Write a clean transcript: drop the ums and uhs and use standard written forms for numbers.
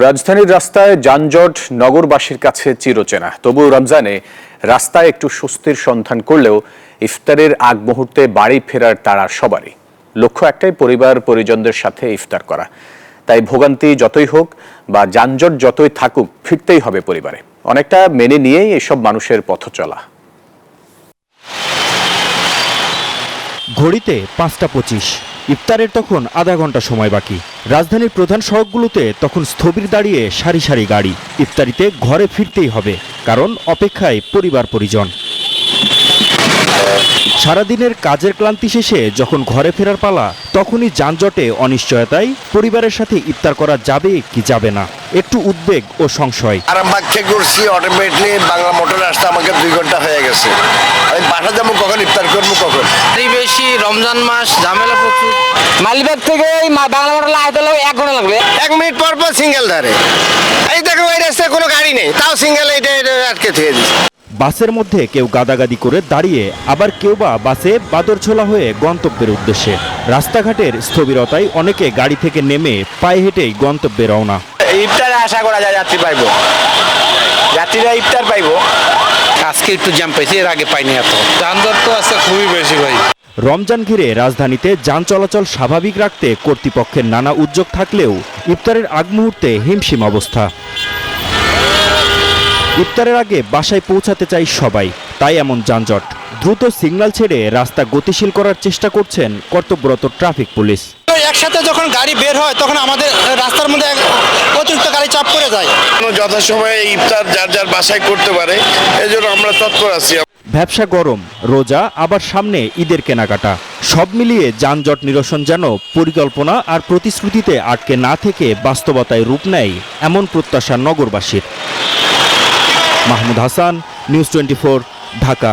রাজধানীর রাস্তায় যানজট নগরবাসীর কাছে চিরচেনা। তবুও রমজানে রাস্তায় একটু স্বস্তির সন্ধান করলেও ইফতারের আগ মুহূর্তে বাড়ি ফেরার তাড়া সবারই। লক্ষ্য একটাই, পরিবার পরিজনদের সাথে ইফতার করা। তাই ভোগান্তি যতই হোক বা যানজট যতই থাকুক, ফিরতেই হবে পরিবারে। অনেকটা মেনে নিয়েই এসব মানুষের পথ চলা। ঘড়িতে 5টা 25, ইফতারের তখন আধা ঘন্টা সময় বাকি। রাজধানীর প্রধান সড়কগুলোতে তখন স্থবির দাঁড়িয়ে সারি সারি গাড়ি। ইফতারিতে ঘরে ফিরতেই হবে, কারণ অপেক্ষায় পরিবার পরিজন। সারাদিনের কাজের ক্লান্তি শেষে যখন ঘরে ফেরার পালা, তখনই যানজটে অনিশ্চয়তায় পরিবারের সাথে ইফতার করা যাবে কি যাবে না, একটু উদ্বেগ ও সংশয়। আরামবাগ থেকে ঘুরছি, অটোমেটিকলি বাংলা মোটর আসতে আমাকে 2 ঘন্টা হয়ে গেছে। আমি বাসা যাবো কখন, ইফতার করবো কখন? বেশি রমজান মাস, ঝামেলা প্রচুর। মালিবাগ থেকে বাংলা মোটর আসতে 1 ঘন্টা লাগবে। 1 মিনিট পর পর সিঙ্গেল ধারে। এই দেখো, এই রাস্তায় কোনো গাড়ি নেই, তাও সিঙ্গেল এটা আটকে থেকে দিচ্ছে। বাসের মধ্যে কেউ গাদাগাদি করে দাঁড়িয়ে, আবার কেউ বা বাসে বাদরছোলা হয়ে গন্তব্যের উদ্দেশ্যে। রাস্তাঘাটের স্থবিরতায় অনেকে গাড়ি থেকে নেমে পায়ে হেঁটেই গন্তব্যে রওনা। ইফতারে আশা করা যায় যাত্রী পাইবো, যাত্রীরা ইফতার পাইবো। আজকে একটু জ্যাম পাইছি, এর আগে পাইনি এত। যানজট তো আছে খুবই বেশি ভাই। রমজান ঘিরে রাজধানীতে যান চলাচল স্বাভাবিক রাখতে কর্তৃপক্ষের নানা উদ্যোগ থাকলেও ইফতারের আগ মুহূর্তে হিমশিম অবস্থা। ইফতারের আগে বাসায় পৌঁছাতে চাই সবাই, তাই এমন যানজট। দ্রুত সিগন্যাল ছেড়ে রাস্তা গতিশীল করার চেষ্টা করছেন কর্তব্যরত ট্রাফিক পুলিশ। একসাথে যখন গাড়ি বের হয় তখন আমাদের রাস্তার মধ্যে অতিরিক্ত গাড়ি চাপ করে যায়। যথাসময়ে ইফতার যার যার বাসায় করতে পারে, এই জন্য আমরা তৎপর আছি। ব্যবসা গরম, রোজা, আবার সামনে ঈদের কেনাকাটা, সব মিলিয়ে যানজট নিরসন যেন পরিকল্পনা আর প্রতিশ্রুতিতে আটকে না থেকে বাস্তবতায় রূপ নেয়, এমন প্রত্যাশা নগরবাসীর। মাহমুদ হাসান, নিউজ 24, ঢাকা।